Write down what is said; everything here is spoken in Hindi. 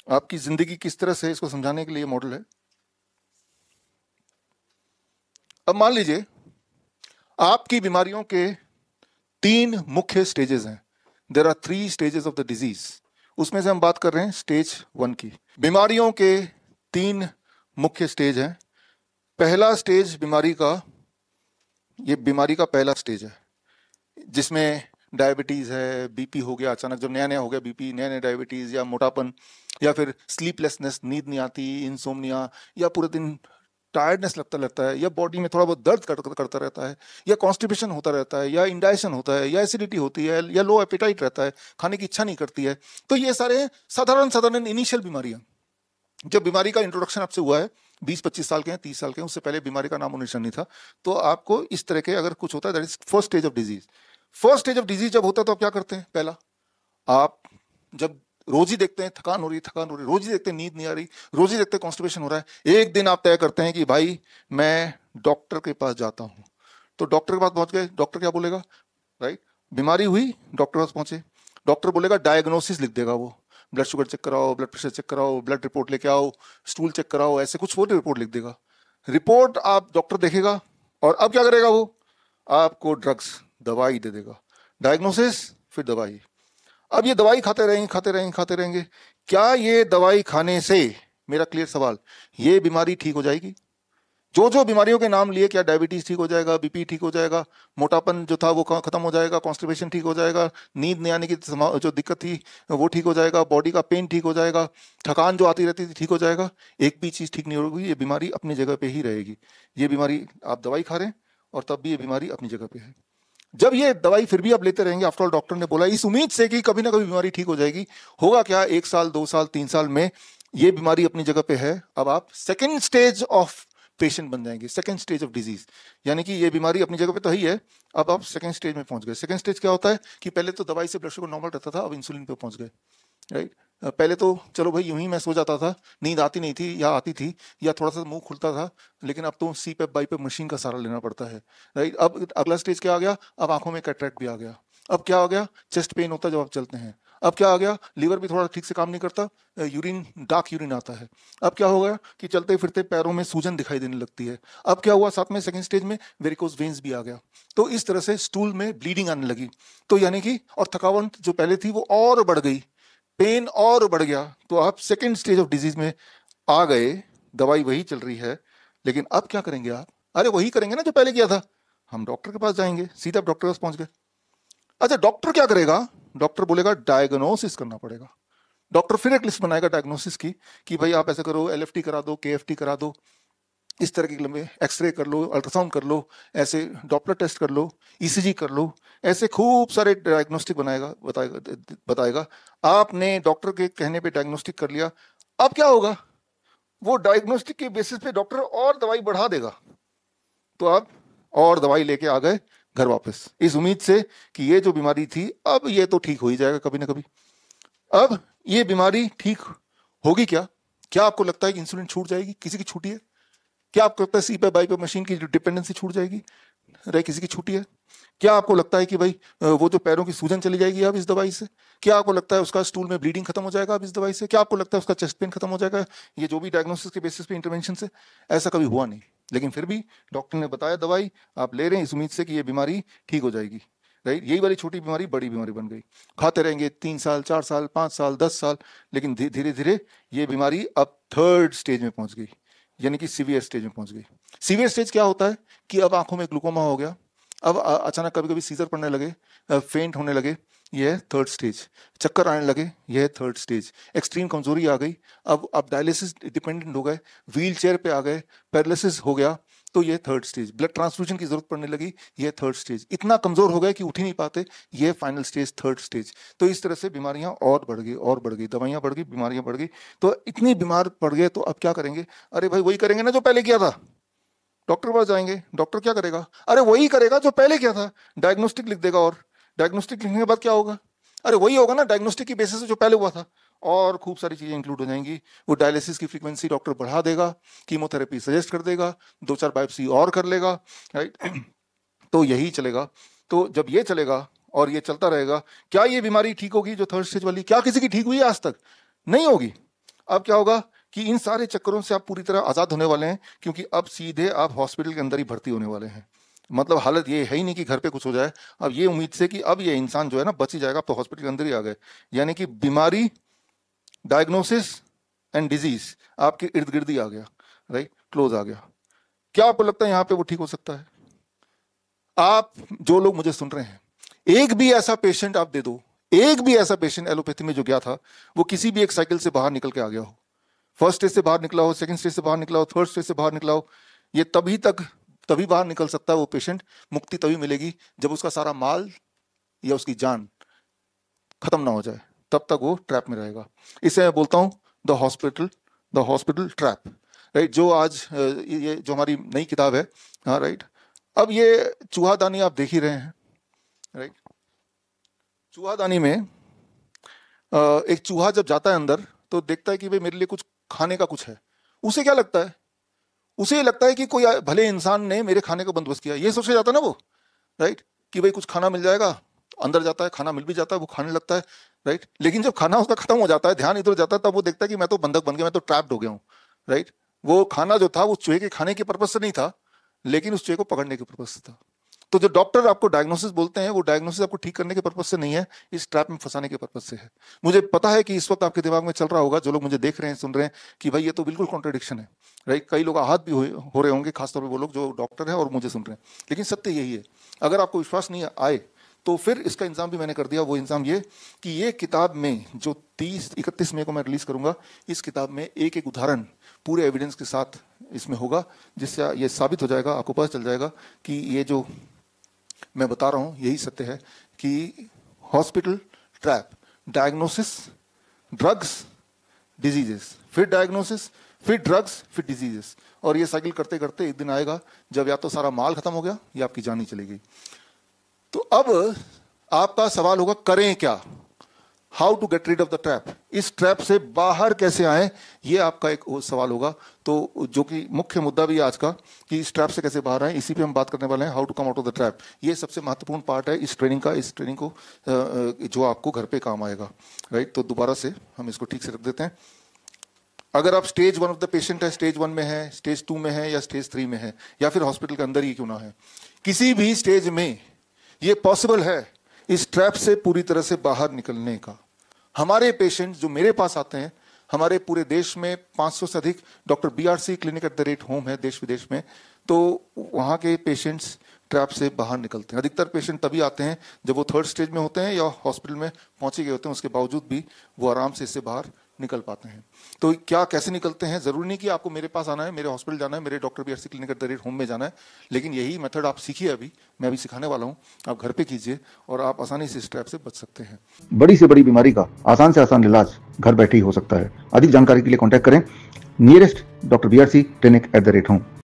आपकी जिंदगी किस तरह से, इसको समझाने के लिए मॉडल है। अब मान लीजिए आपकी बीमारियों के 3 मुख्य स्टेजेस हैं। There are 3 stages of the disease. उसमें से हम बात कर रहे हैं स्टेज 1 की। बीमारियों के 3 मुख्य स्टेज हैं। पहला स्टेज बीमारी का, ये बीमारी का पहला स्टेज है जिसमें डायबिटीज है, बीपी हो गया, अचानक जब नया नया हो गया बीपी, नया नया डायबिटीज, या मोटापन, या फिर स्लीपलेसनेस, नींद नहीं आती, इंसोम्निया, या पूरे दिन टायर्डनेस लगता है, या बॉडी में थोड़ा बहुत दर्द करता रहता है, या कॉन्स्टिपेशन होता रहता है, या इंडाइजेशन होता है, या एसिडिटी होती है, या लो एपेटाइट रहता है, खाने की इच्छा नहीं करती है। तो ये सारे साधारण इनिशियल बीमारियां। जब बीमारी का इंट्रोडक्शन आपसे हुआ है, 20-25 साल के हैं, 30 साल के हैं, उससे पहले बीमारी का नाम और निशान नहीं था, तो आपको इस तरह के अगर कुछ होता है, that is first stage of disease. First stage of disease जब होता है तो आप क्या करते हैं? पहला, आप जब रोज ही देखते हैं थकान हो रही, रोज ही देखते हैं नींद नहीं आ रही, रोज ही देखते हैं कॉन्स्टिपेशन हो रहा है, एक दिन आप तय करते हैं कि भाई मैं डॉक्टर के पास जाता हूं। तो डॉक्टर के पास पहुंच गए, डॉक्टर क्या बोलेगा? राइट, बीमारी हुई, डॉक्टर के पास पहुंचे, डॉक्टर बोलेगा, डायग्नोसिस लिख देगा वो, ब्लड शुगर चेक कराओ, ब्लड प्रेशर चेक कराओ, ब्लड रिपोर्ट लेके आओ, स्टूल चेक कराओ, ऐसे कुछ वो रिपोर्ट लिख देगा। रिपोर्ट आप डॉक्टर देखेगा और अब क्या करेगा वो? आपको ड्रग्स, दवाई दे देगा। डायग्नोसिस, फिर दवाई। अब ये दवाई खाते रहेंगे। क्या ये दवाई खाने से, मेरा क्लियर सवाल, ये बीमारी ठीक हो जाएगी? जो जो बीमारियों के नाम लिए, क्या डायबिटीज ठीक हो जाएगा, बीपी ठीक हो जाएगा, मोटापन जो था वो खत्म हो जाएगा, कॉन्स्टिपेशन ठीक हो जाएगा, नींद नहीं आने की जो दिक्कत थी वो ठीक हो जाएगा, बॉडी का पेन ठीक हो जाएगा, थकान जो आती रहती थी ठीक हो जाएगा? एक भी चीज ठीक नहीं होगी, ये बीमारी अपनी जगह पे ही रहेगी। ये बीमारी, आप दवाई खा रहे हैं और तब भी ये बीमारी अपनी जगह पे है। जब ये दवाई फिर भी आप लेते रहेंगे, आफ्टर ऑल डॉक्टर ने बोला, इस उम्मीद से कि कभी ना कभी बीमारी ठीक हो जाएगी, होगा क्या? 1 साल, 2 साल, 3 साल में ये बीमारी अपनी जगह पे है। अब आप सेकेंड स्टेज ऑफ पेशेंट बन जाएंगे, सेकेंड स्टेज ऑफ डिजीज। यानी कि ये बीमारी अपनी जगह पे तो ही है, अब आप सेकेंड स्टेज में पहुंच गए। सेकेंड स्टेज क्या होता है कि पहले तो दवाई से ब्लड शुगर नॉर्मल रहता था, अब इंसुलिन पे पहुंच गए। राइट, पहले तो चलो भाई यूं ही मैं सो जाता था, नींद आती नहीं थी या आती थी, या थोड़ा सा मुंह खुलता था, लेकिन अब तो सीपेप बाईपेप मशीन का सहारा लेना पड़ता है। राइट, अब अगला स्टेज क्या आ गया? अब आंखों में कैटरेक्ट भी आ गया। अब क्या आ गया? चेस्ट पेन होता है जब आप चलते हैं। अब क्या आ गया? लीवर भी थोड़ा ठीक से काम नहीं करता, यूरिन, डार्क यूरिन आता है। अब क्या हो गया कि चलते फिरते पैरों में सूजन दिखाई देने लगती है। अब क्या हुआ? साथ में सेकंड स्टेज में वेरिकोज वेन्स भी आ गया। तो इस तरह से स्टूल में ब्लीडिंग आने लगी। तो यानी कि, और थकावट जो पहले थी वो और बढ़ गई, पेन और बढ़ गया। तो आप सेकेंड स्टेज ऑफ डिजीज में आ गए, दवाई वही चल रही है, लेकिन अब क्या करेंगे आप? अरे वही करेंगे ना जो पहले किया था, हम डॉक्टर के पास जाएंगे, सीधा डॉक्टर के पास पहुंच गए। अच्छा, डॉक्टर क्या करेगा? डॉक्टर बोलेगा डायग्नोसिस करना पड़ेगा। डॉक्टर फिर एक लिस्ट बनाएगा डायग्नोसिस की, कि भाई आप ऐसे करो, एलएफटी करा दो, केएफटी करा दो, इस तरह के लंबे एक्सरे कर लो, अल्ट्रासाउंड कर लो, ऐसे डॉपलर टेस्ट कर लो, ईसीजी कर लो, ऐसे खूब सारे डायग्नोस्टिक बताएगा। आपने डॉक्टर के कहने पे डायग्नोस्टिक कर लिया, अब क्या होगा? वो डायग्नोस्टिक के बेसिस पे डॉक्टर और दवाई बढ़ा देगा। तो आप और दवाई लेके आ गए घर वापस, इस उम्मीद से कि ये जो बीमारी थी अब ये तो ठीक हो ही जाएगा कभी ना कभी। अब ये बीमारी ठीक होगी क्या? क्या आपको लगता है कि इंसुलिन छूट जाएगी? किसी की छूटी है? क्या आपको लगता है सीपेप बाईपेप मशीन की डिपेंडेंसी छूट जाएगी? रही किसी की छूटी है? क्या आपको लगता है कि भाई वो जो पैरों की सूजन चली जाएगी अब इस दवाई से? क्या आपको लगता है उसका स्टूल में ब्लीडिंग खत्म हो जाएगा अब इस दवाई से? क्या आपको लगता है उसका चेस्ट पेन खत्म हो जाएगा ये जो भी डायग्नोसिस के बेसिस पे इंटरवेंशन से? ऐसा कभी हुआ नहीं, लेकिन फिर भी डॉक्टर ने बताया दवाई आप ले रहे हैं इस उम्मीद से कि ये बीमारी ठीक हो जाएगी। राइट, यही वाली छोटी बीमारी बड़ी बीमारी बन गई। खाते रहेंगे 3 साल, 4 साल, 5 साल, 10 साल, लेकिन धीरे धीरे ये बीमारी अब थर्ड स्टेज में पहुंच गई, यानी कि सीवियर स्टेज में पहुंच गई। सीवियर स्टेज क्या होता है कि अब आंखों में ग्लूकोमा हो गया, अब अचानक कभी कभी सीजर पड़ने लगे, फेंट होने लगे, यह है थर्ड स्टेज। चक्कर आने लगे, यह है थर्ड स्टेज। एक्सट्रीम कमजोरी आ गई, अब डायलिसिस डिपेंडेंट हो गए, व्हील चेयर पे आ गए, पैरालिसिस हो गया, तो ये थर्ड स्टेज। ब्लड ट्रांसफ्यूजन की जरूरत पड़ने लगी, ये थर्ड स्टेज। इतना कमजोर हो गए कि उठ ही नहीं पाते, ये फाइनल स्टेज, थर्ड स्टेज। तो इस तरह से बीमारियां और बढ़ गई और बढ़ गई, दवाइयां बढ़ गई, बीमारियां बढ़ गई। तो इतनी बीमार पड़ गए तो अब क्या करेंगे? अरे भाई वही करेंगे ना जो पहले किया था, डॉक्टर के पास जाएंगे, डॉक्टर क्या करेगा? अरे वही करेगा जो पहले किया था, डायग्नोस्टिक लिख देगा, और डायग्नोस्टिक लिखने के बाद क्या होगा? अरे वही होगा ना डायग्नोस्टिक की बेसिस से जो पहले हुआ था, और खूब सारी चीजें इंक्लूड हो जाएंगी। वो डायलिसिस की फ्रीक्वेंसी डॉक्टर बढ़ा देगा, कीमोथेरेपी सजेस्ट कर देगा, 2-4 बायोप्सी और कर लेगा। राइट, तो यही चलेगा। तो जब ये चलेगा और ये चलता रहेगा, क्या ये बीमारी ठीक होगी जो थर्ड स्टेज वाली? क्या किसी की ठीक हुई है आज तक? नहीं होगी। अब क्या होगा कि इन सारे चक्करों से आप पूरी तरह आजाद होने वाले हैं, क्योंकि अब सीधे आप हॉस्पिटल के अंदर ही भर्ती होने वाले हैं। मतलब हालत ये है ही नहीं कि घर पे कुछ हो जाए, अब ये उम्मीद से कि अब ये इंसान जो है ना बच ही जाएगा, अब तो हॉस्पिटल के अंदर ही आ गए। यानी कि बीमारी, डायग्नोसिस एंड डिजीज आपके इर्द गिर्द ही आ गया, राइट, क्लोज आ गया। क्या आपको लगता है यहां पे वो ठीक हो सकता है? आप जो लोग मुझे सुन रहे हैं, एक भी ऐसा पेशेंट आप दे दो, एक भी ऐसा पेशेंट एलोपैथी में जो गया था वो किसी भी एक साइकिल से बाहर निकल के आ गया हो, फर्स्ट स्टेज से बाहर निकला हो, सेकंड स्टेज से बाहर निकला हो, थर्ड स्टेज से बाहर निकला हो, ये तभी बाहर निकल सकता है वो पेशेंट, मुक्ति तभी मिलेगी जब उसका सारा माल या उसकी जान खत्म ना हो जाए, तब तक वो ट्रैप में रहेगा। इसे मैं बोलता हूं द हॉस्पिटल ट्रैप, राइट। जो आज ये जो हमारी नई किताब है, हाँ राइट। अब ये चूहादानी आप देख ही रहे हैं, राइट। चूहादानी में एक चूहा जब जाता है अंदर तो देखता है कि भाई मेरे लिए कुछ खाने का कुछ है। उसे क्या लगता है? उसे लगता है कि कोई भले इंसान ने मेरे खाने का बंदोबस्त किया, ये सोच के जाता है ना वो, राइट, कि भाई कुछ खाना मिल जाएगा। अंदर जाता है, खाना मिल भी जाता है, वो खाने लगता है, राइट। लेकिन जब खाना उसका खत्म हो जाता है, ध्यान इधर जाता है, तब वो देखता है कि मैं तो बंधक बन गया, मैं तो ट्रैप्ड हो गया हूँ, राइट। वो खाना जो था वो चूहे के खाने के पर्पज से नहीं था, लेकिन उस चूहे को पकड़ने के पर्पज से था। तो जो डॉक्टर आपको डायग्नोसिस बोलते हैं वो डायग्नोसिस आपको ठीक करने के पर्पज से नहीं है, इस ट्रैप में फंसाने के पर्पज से है। मुझे पता है कि इस वक्त आपके दिमाग में चल रहा होगा, जो लोग मुझे देख रहे हैं, सुन रहे हैं, कि भाई ये तो बिल्कुल कॉन्ट्रडिक्शन है, राइट। कई लोग आहत भी हो रहे होंगे, खासतौर पर वो लोग जो डॉक्टर है और मुझे सुन रहे हैं। लेकिन सत्य यही है। अगर आपको विश्वास नहीं आए तो फिर इसका इंतजाम भी मैंने कर दिया। वो इंतजाम ये कि ये किताब में जो 31 मई को मैं रिलीज करूंगा, इस किताब में एक एक उदाहरण पूरे एविडेंस के साथ इसमें होगा, जिससे ये साबित हो जाएगा, आपको पता चल जाएगा कि ये जो मैं बता रहा हूं यही सत्य है कि hospital trap, diagnosis, drugs, diseases, फिर डायग्नोसिस, फिर ड्रग्स, फिर डिजीजेस, और ये साइकिल करते करते एक दिन आएगा जब या तो सारा माल खत्म हो गया या आपकी जान ही चली गई। तो अब आपका सवाल होगा करें क्या, how to get rid of the trap, इस ट्रैप से बाहर कैसे आए, ये आपका एक सवाल होगा। तो जो कि मुख्य मुद्दा भी है आज का, कि इस ट्रैप से कैसे बाहर आए, इसी पे हम बात करने वाले हैं, how to come out of the trap. ये सबसे महत्वपूर्ण पार्ट है इस ट्रेनिंग का, इस ट्रेनिंग को जो आपको घर पे काम आएगा, राइट। तो दोबारा से हम इसको ठीक से रख देते हैं। अगर आप स्टेज 1 ऑफ द पेशेंट है, स्टेज 1 में है, स्टेज 2 में है, या स्टेज 3 में है, या फिर हॉस्पिटल के अंदर ही क्यों ना है, किसी भी स्टेज में ये पॉसिबल है इस ट्रैप से पूरी तरह से बाहर निकलने का। हमारे पेशेंट जो मेरे पास आते हैं, हमारे पूरे देश में 500 से अधिक doctor BRC clinic at the rate home है देश विदेश में, तो वहां के पेशेंट्स ट्रैप से बाहर निकलते हैं। अधिकतर पेशेंट तभी आते हैं जब वो थर्ड स्टेज में होते हैं या हॉस्पिटल में पहुंचे गए होते हैं, उसके बावजूद भी वो आराम से इससे बाहर निकल पाते हैं। तो क्या कैसे निकलते हैं, जरूरी नहीं कि आपको मेरे पास आना है, मेरे हॉस्पिटल जाना है, मेरे doctor BRC clinic at the rate home में जाना है, लेकिन यही मेथड आप सीखिए, अभी मैं अभी सिखाने वाला हूं, आप घर पे कीजिए और आप आसानी से इस ट्रैप से बच सकते हैं। बड़ी से बड़ी बीमारी का आसान से आसान इलाज घर बैठे ही हो सकता है। अधिक जानकारी के लिए कॉन्टैक्ट करें nearest doctor BRC clinic at the rate home.